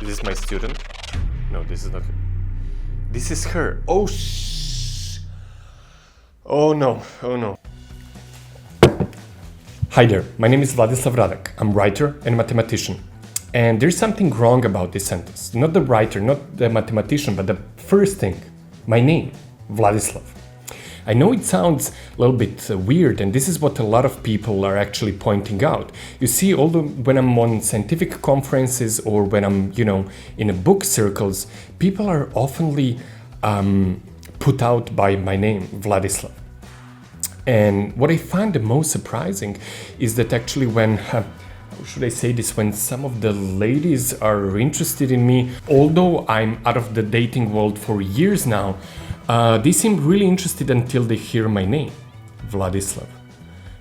Is this my student? No, this is not her. This is her. Oh, oh no, oh no. Hi there, my name is Vladislav Radek. I'm writer and mathematician. And there's something wrong about this sentence. Not the writer, not the mathematician, but the first thing. My name, Vladislav. I know it sounds a little bit weird, and this is what a lot of people are actually pointing out. You see, although when I'm on scientific conferences or when I'm, in a book circles, people are oftenly put out by my name, Vladislav. And what I find the most surprising is that actually when, how should I say this, when some of the ladies are interested in me, although I'm out of the dating world for years now, they seem really interested until they hear my name, Vladislav.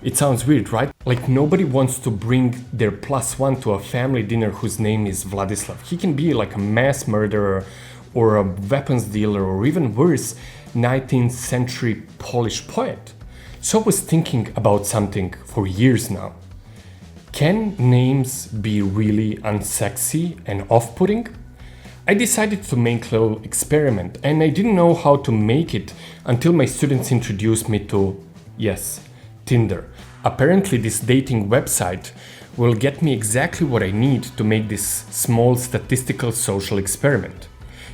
It sounds weird, right? Like nobody wants to bring their +1 to a family dinner whose name is Vladislav. He can be like a mass murderer or a weapons dealer or even worse, 19th century Polish poet. So I was thinking about something for years now. Can names be really unsexy and off-putting? I decided to make a little experiment, and I didn't know how to make it until my students introduced me to, yes, Tinder. Apparently this dating website will get me exactly what I need to make this small statistical social experiment.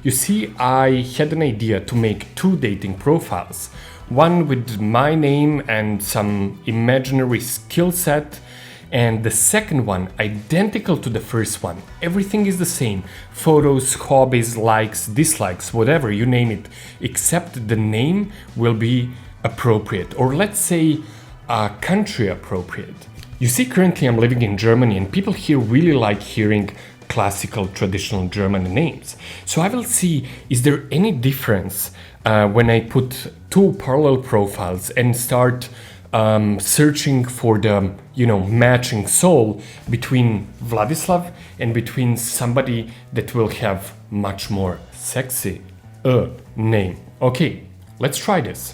You see, I had an idea to make 2 dating profiles, one with my name and some imaginary skill set, and the second one identical to the first one. Everything is the same: photos, hobbies, likes, dislikes, whatever, you name it, except the name will be appropriate, or let's say country appropriate. You see, currently I'm living in Germany, and people here really like hearing classical traditional German names. So I will see, is there any difference when I put 2 parallel profiles and start searching for the, matching soul between Vladislav and between somebody that will have much more sexy name. Okay, let's try this.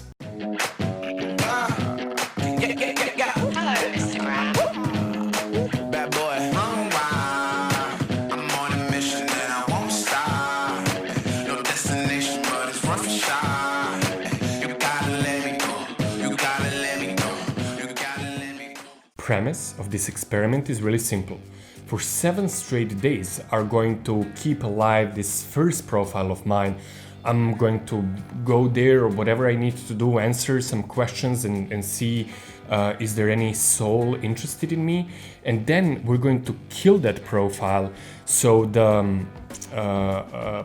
Premise of this experiment is really simple. For 7 straight days are going to keep alive this first profile of mine. I'm going to go there or whatever I need to do, answer some questions and see is there any soul interested in me, and then we're going to kill that profile so the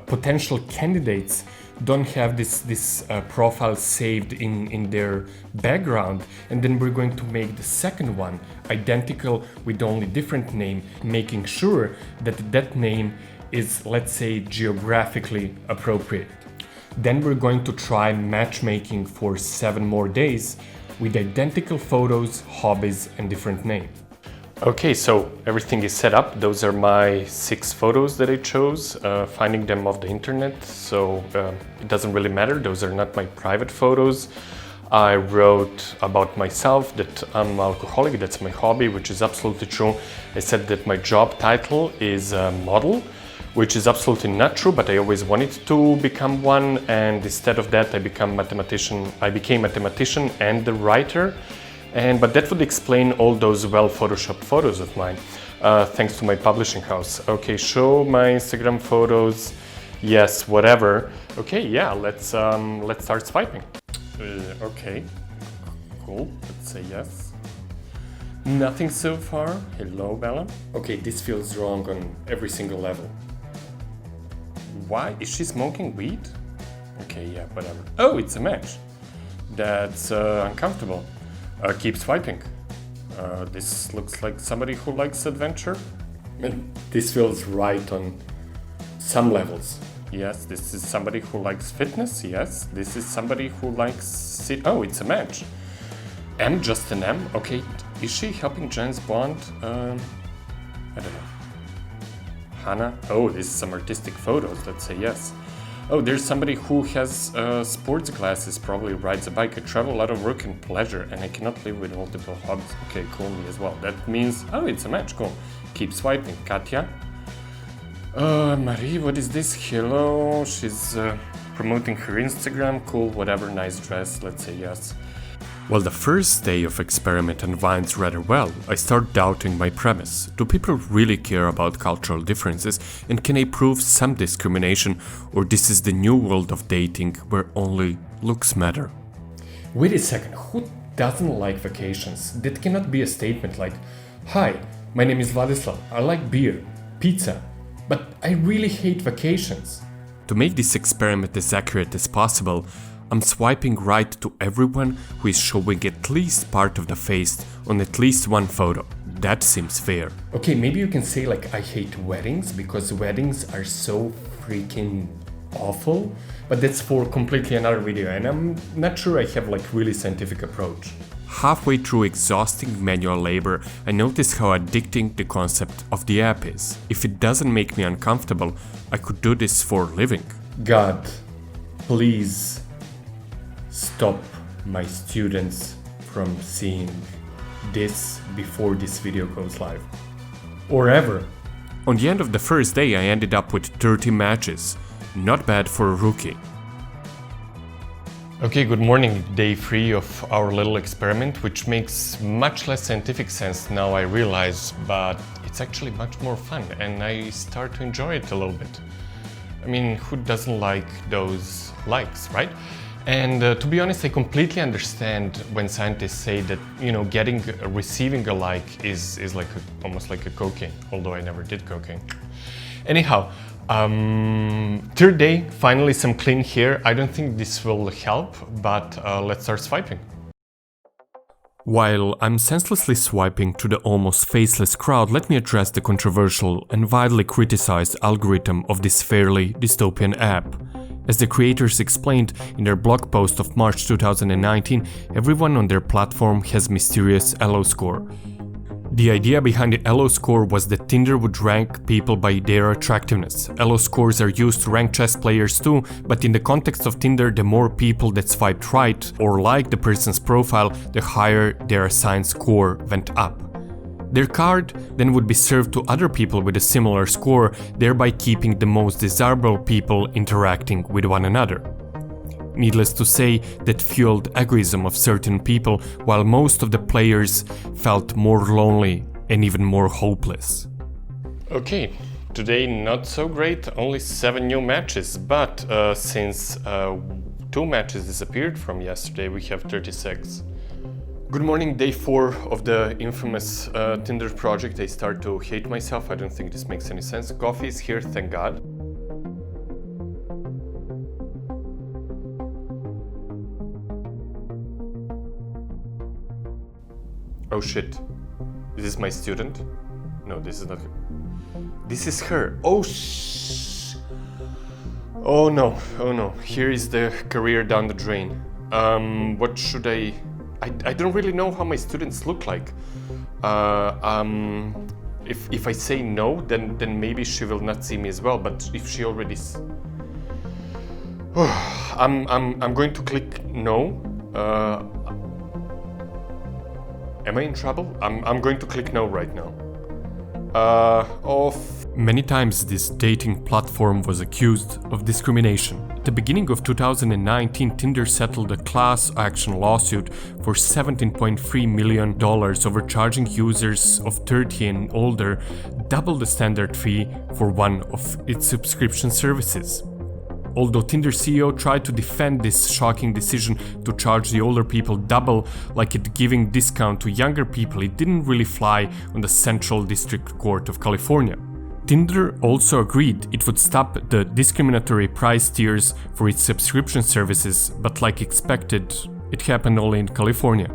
potential candidates don't have this profile saved in their background, and then we're going to make the second one identical with only different name, making sure that that name is, let's say, geographically appropriate. Then we're going to try matchmaking for 7 more days with identical photos, hobbies, and different names. Okay, so everything is set up. Those are my 6 photos that I chose, finding them off the internet, so it doesn't really matter. Those are not my private photos. I wrote about myself that I'm an alcoholic, that's my hobby, which is absolutely true. I said that my job title is model, which is absolutely not true, but I always wanted to become one, and instead of that I became mathematician and the writer. But that would explain all those well photoshopped photos of mine, thanks to my publishing house. Okay, show my Instagram photos. Yes, whatever. Okay, yeah, let's start swiping. Okay, cool. Let's say yes. Nothing so far. Hello, Bella. Okay, this feels wrong on every single level. Why is she smoking weed? Okay, yeah, whatever. Oh, it's a match. That's uncomfortable. Keep swiping. This looks like somebody who likes adventure. And this feels right on some levels. Yes, this is somebody who likes fitness. Yes, this is somebody who likes... Oh, it's a match. M, just an M. Okay, is she helping James Bond? I don't know. Hannah? Oh, this is some artistic photos. Let's say yes. Oh, there's somebody who has sports glasses, probably rides a bike. I travel a lot of work and pleasure, and I cannot live with multiple hobbies. Okay, cool, me as well. That means, oh, it's a match, cool. Keep swiping. Katya? Marie, what is this? Hello, she's promoting her Instagram. Cool, whatever, nice dress, let's say yes. Well, the first day of experiment unwinds rather well. I start doubting my premise. Do people really care about cultural differences, and can I prove some discrimination, or this is the new world of dating where only looks matter? Wait a second, who doesn't like vacations? That cannot be a statement like, "Hi, my name is Vladislav, I like beer, pizza, but I really hate vacations." To make this experiment as accurate as possible, I'm swiping right to everyone who is showing at least part of the face on at least one photo. That seems fair. Okay, maybe you can say like I hate weddings because weddings are so freaking awful, but that's for completely another video and I'm not sure I have like really scientific approach. Halfway through exhausting manual labor, I notice how addicting the concept of the app is. If it doesn't make me uncomfortable, I could do this for a living. God, please stop my students from seeing this before this video goes live. Or ever. On the end of the first day, I ended up with 30 matches. Not bad for a rookie. Okay, good morning, day 3 of our little experiment, which makes much less scientific sense now I realize, but it's actually much more fun and I start to enjoy it a little bit. I mean, who doesn't like those likes, right? And to be honest, I completely understand when scientists say that, receiving a like is like almost like a cocaine, although I never did cocaine. Anyhow, third day, finally some clean hair. I don't think this will help, but let's start swiping. While I'm senselessly swiping through the almost faceless crowd, let me address the controversial and widely criticized algorithm of this fairly dystopian app. As the creators explained in their blog post of March 2019, everyone on their platform has mysterious Elo score. The idea behind the Elo score was that Tinder would rank people by their attractiveness. Elo scores are used to rank chess players too, but in the context of Tinder, the more people that swiped right or liked the person's profile, the higher their assigned score went up. Their card then would be served to other people with a similar score, thereby keeping the most desirable people interacting with one another. Needless to say, that fueled egoism of certain people, while most of the players felt more lonely and even more hopeless. Okay, today not so great, only 7 new matches, but since 2 matches disappeared from yesterday, we have 36. Good morning, day 4 of the infamous Tinder project. I start to hate myself, I don't think this makes any sense. Coffee is here, thank God. Oh shit, is this my student? No, this is not her. This is her. Oh shh. Oh no, here is the career down the drain. What should I don't really know how my students look like. If I say no, then maybe she will not see me as well, but if she already I'm going to click no. Am I in trouble? I'm going to click no right now. Many times this dating platform was accused of discrimination. At the beginning of 2019, Tinder settled a class action lawsuit for $17.3 million, overcharging users of 30 and older double the standard fee for one of its subscription services. Although Tinder CEO tried to defend this shocking decision to charge the older people double, like it giving discount to younger people, it didn't really fly on the Central District Court of California. Tinder also agreed it would stop the discriminatory price tiers for its subscription services, but like expected, it happened only in California.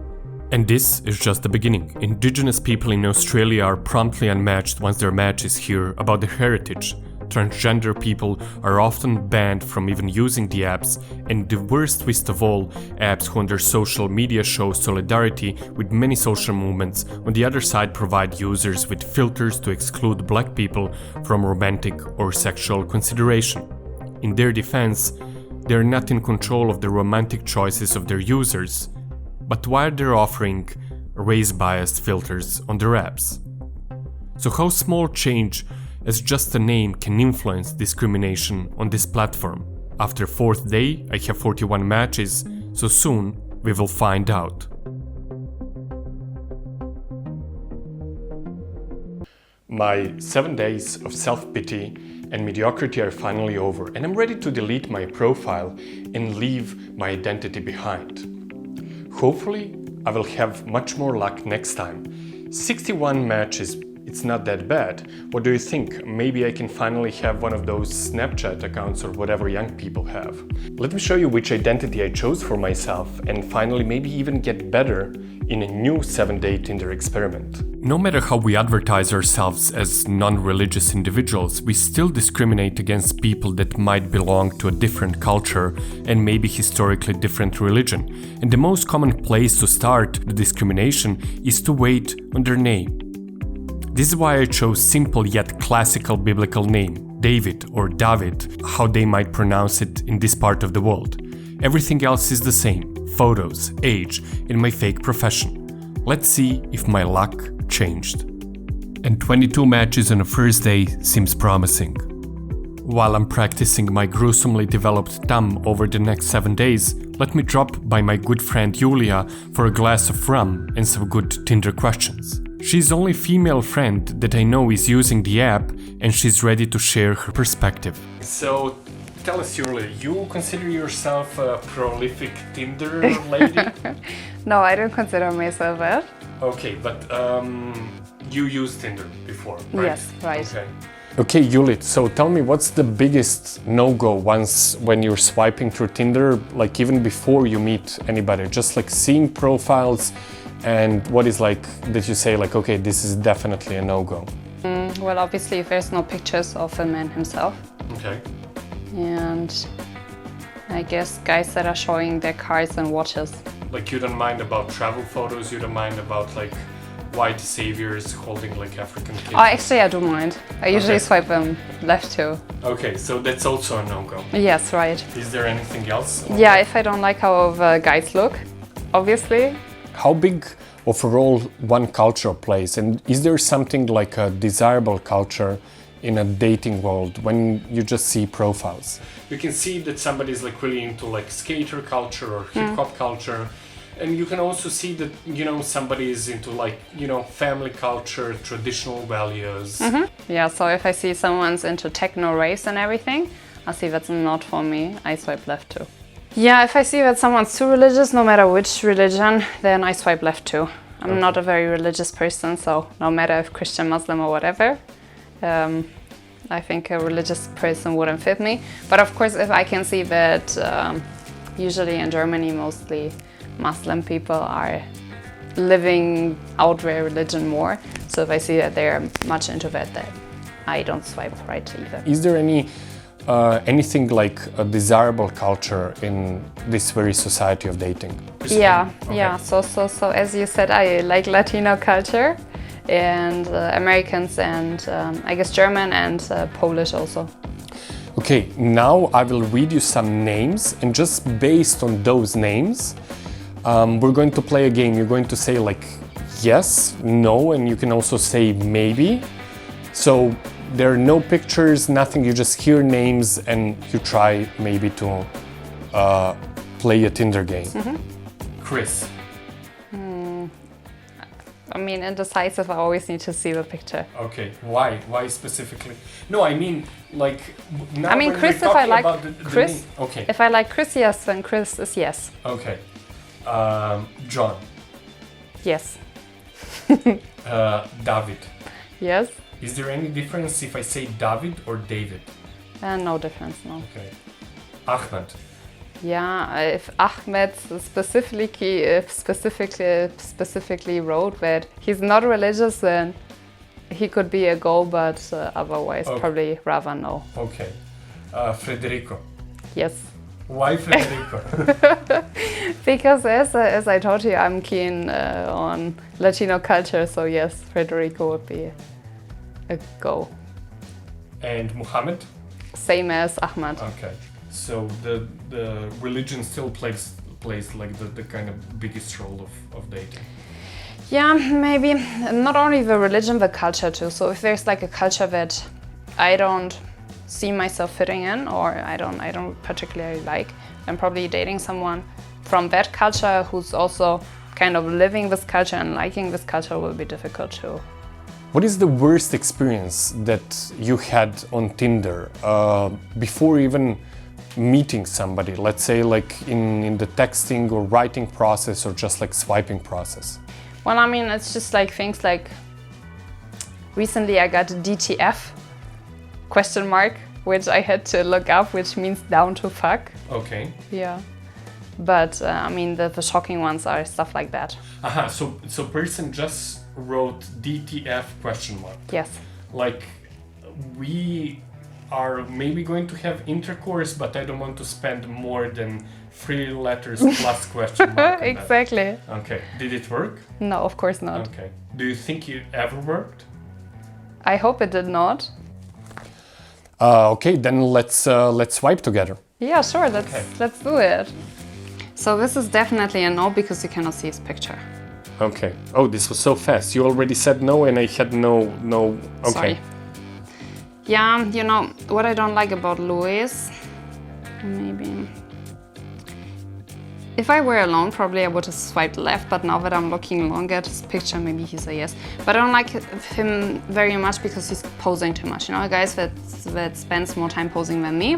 And this is just the beginning. Indigenous people in Australia are promptly unmatched once their matches hear about their heritage. Transgender people are often banned from even using the apps, and the worst twist of all, apps who on their social media show solidarity with many social movements, on the other side provide users with filters to exclude black people from romantic or sexual consideration. In their defense, they are not in control of the romantic choices of their users, but why they're offering race-biased filters on their apps. So how small change as just a name can influence discrimination on this platform. After 4th day, I have 41 matches, so soon we will find out. My 7 days of self-pity and mediocrity are finally over, and I'm ready to delete my profile and leave my identity behind. Hopefully, I will have much more luck next time. 61 matches, it's not that bad. What do you think? Maybe I can finally have one of those Snapchat accounts or whatever young people have. Let me show you which identity I chose for myself and finally maybe even get better in a new 7-day Tinder experiment. No matter how we advertise ourselves as non-religious individuals, we still discriminate against people that might belong to a different culture and maybe historically different religion. And the most common place to start the discrimination is to wait on their name. This is why I chose simple yet classical biblical name, David or David, how they might pronounce it in this part of the world. Everything else is the same. Photos, age, and my fake profession. Let's see if my luck changed. And 22 matches on a first day seems promising. While I'm practicing my gruesomely developed thumb over the next 7 days, let me drop by my good friend Julia for a glass of rum and some good Tinder questions. She's the only female friend that I know is using the app, and she's ready to share her perspective. So, tell us, Julia, you consider yourself a prolific Tinder lady? No, I don't consider myself that. Okay, but you used Tinder before, right? Yes, right. Okay, Julia, so tell me, what's the biggest no-go when you're swiping through Tinder, like even before you meet anybody, just like seeing profiles, and what is like that you say like, okay, this is definitely a no-go? Well, obviously, if there's no pictures of the man himself. Okay. And I guess guys that are showing their cars and watches. Like you don't mind about travel photos, you don't mind about like white saviors holding like African kids? Oh, actually I do mind. I usually swipe them left too. Okay, so that's also a no-go. Yes, right. Is there anything else? Yeah, if I don't like how guys look, obviously. How big of a role one culture plays, and is there something like a desirable culture in a dating world when you just see profiles? You can see that somebody is like really into like skater culture or hip hop culture, and you can also see that, you know, somebody is into like, you know, family culture, traditional values. Yeah, so if I see someone's into techno raves and everything, I see that's not for me, I swipe left too. Yeah, if I see that someone's too religious, no matter which religion, then I swipe left too. I'm not a very religious person, so no matter if Christian, Muslim or whatever, I think a religious person wouldn't fit me. But of course, if I can see that usually in Germany, mostly Muslim people are living out their religion more. So if I see that they're much into that, then I don't swipe right either. Is there anything like a desirable culture in this very society of dating? Yeah, yeah. So as you said, I like Latino culture and Americans and I guess German and Polish also. Okay, now I will read you some names, and just based on those names, we're going to play a game. You're going to say like yes, no, and you can also say maybe. So there are no pictures, nothing, you just hear names and you try maybe to play a Tinder game. Chris. I mean, indecisive, I always need to see the picture. Okay, why? Why specifically? No, I mean, like, now I mean, Chris, if I like Chris, okay. If I like Chris, yes, then Chris is yes. Okay. John. Yes. David. Yes. Is there any difference if I say David or David? No difference, no. Okay. Ahmed. Yeah, if Ahmed specifically wrote that he's not religious, then he could be a go, but otherwise probably rather no. Okay. Federico. Yes. Why Federico? Because as I told you, I'm keen on Latino culture, so yes, Federico would be a go. And Muhammad? Same as Ahmad. Okay. So the religion still plays like the kind of biggest role of dating. Yeah, maybe not only the religion, but culture too. So if there's like a culture that I don't see myself fitting in, or I don't particularly like, I'm probably dating someone from that culture who's also kind of living this culture and liking this culture will be difficult too. What is the worst experience that you had on Tinder before even meeting somebody? Let's say like in the texting or writing process or just like swiping process? Well, I mean, it's just like things like recently I got a DTF ? Which I had to look up, which means down to fuck. Okay. Yeah. But I mean, the shocking ones are stuff like that. Aha, so person just wrote DTF ? Yes. Like, we are maybe going to have intercourse, but I don't want to spend more than 3 letters plus question mark. Exactly. Okay. Did it work? No, of course not. Okay. Do you think it ever worked? I hope it did not. Okay, then let's swipe together. Yeah, sure. Let's do it. So this is definitely a no because you cannot see his picture. Okay. Oh, this was so fast. You already said no, and I had no. Okay. Sorry. Yeah, you know what I don't like about Louis. Maybe. If I were alone, probably I would have swiped left, but now that I'm looking longer at his picture, maybe he's a yes. But I don't like him very much because he's posing too much. You know, guys that spends more time posing than me,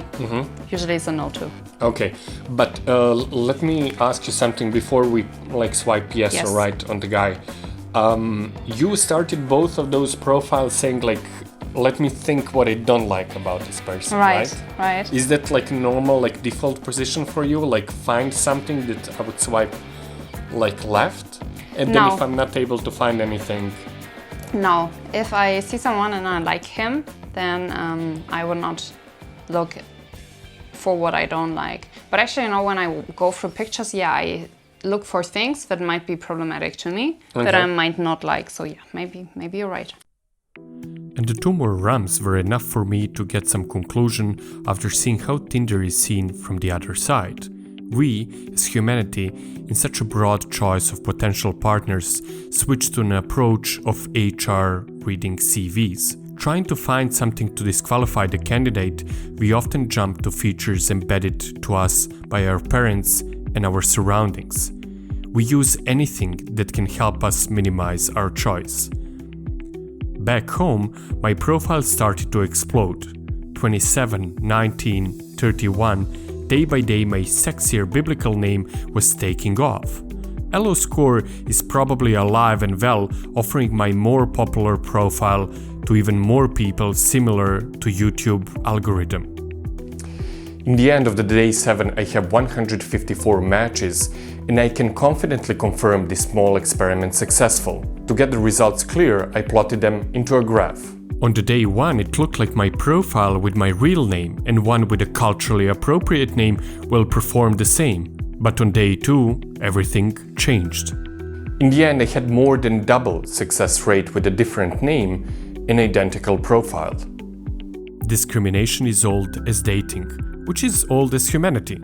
usually it's a no too. Okay, but let me ask you something before we like swipe yes or right on the guy. You started both of those profiles saying like, let me think what I don't like about this person, right? Is that like normal, like default position for you? Like find something that I would swipe like left? And then if I'm not able to find anything? No, if I see someone and I like him, then I would not look for what I don't like. But actually, you know, when I go through pictures, I look for things that might be problematic to me, that I might not like. So yeah, maybe you're right. And the 2 more rums were enough for me to get some conclusion after seeing how Tinder is seen from the other side. We, as humanity, in such a broad choice of potential partners, switched to an approach of HR reading CVs. Trying to find something to disqualify the candidate, we often jump to features embedded to us by our parents and our surroundings. We use anything that can help us minimize our choice. Back home, my profile started to explode. 27, 19, 31, day by day my sexier biblical name was taking off. Elo Score is probably alive and well, offering my more popular profile to even more people similar to YouTube algorithm. In the end of the day 7, I have 154 matches, and I can confidently confirm this small experiment successful. To get the results clear, I plotted them into a graph. On the day 1, it looked like my profile with my real name and one with a culturally appropriate name will perform the same. But on day 2, everything changed. In the end, I had more than double success rate with a different name and identical profile. Discrimination is old as dating, which is old as humanity.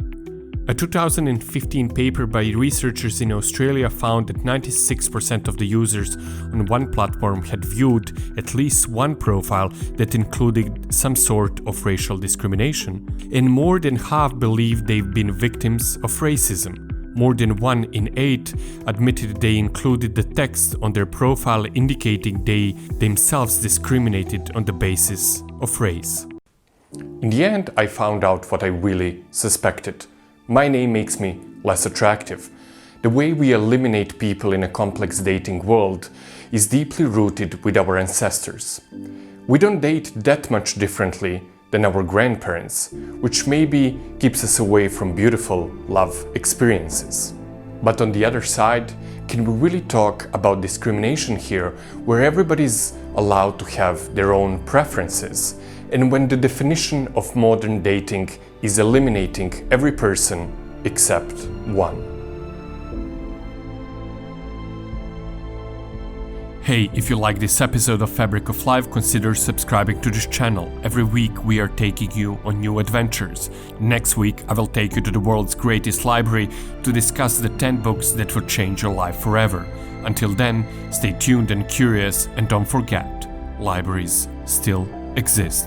A 2015 paper by researchers in Australia found that 96% of the users on one platform had viewed at least one profile that included some sort of racial discrimination, and more than half believed they've been victims of racism. More than 1 in 8 admitted they included the text on their profile indicating they themselves discriminated on the basis of race. In the end, I found out what I really suspected. My name makes me less attractive. The way we eliminate people in a complex dating world is deeply rooted with our ancestors. We don't date that much differently than our grandparents, which maybe keeps us away from beautiful love experiences. But on the other side, can we really talk about discrimination here, where everybody's allowed to have their own preferences, and when the definition of modern dating is eliminating every person except one? Hey, if you like this episode of Fabric of Life, consider subscribing to this channel. Every week we are taking you on new adventures. Next week I will take you to the world's greatest library to discuss the 10 books that will change your life forever. Until then, stay tuned and curious, and don't forget, libraries still exist.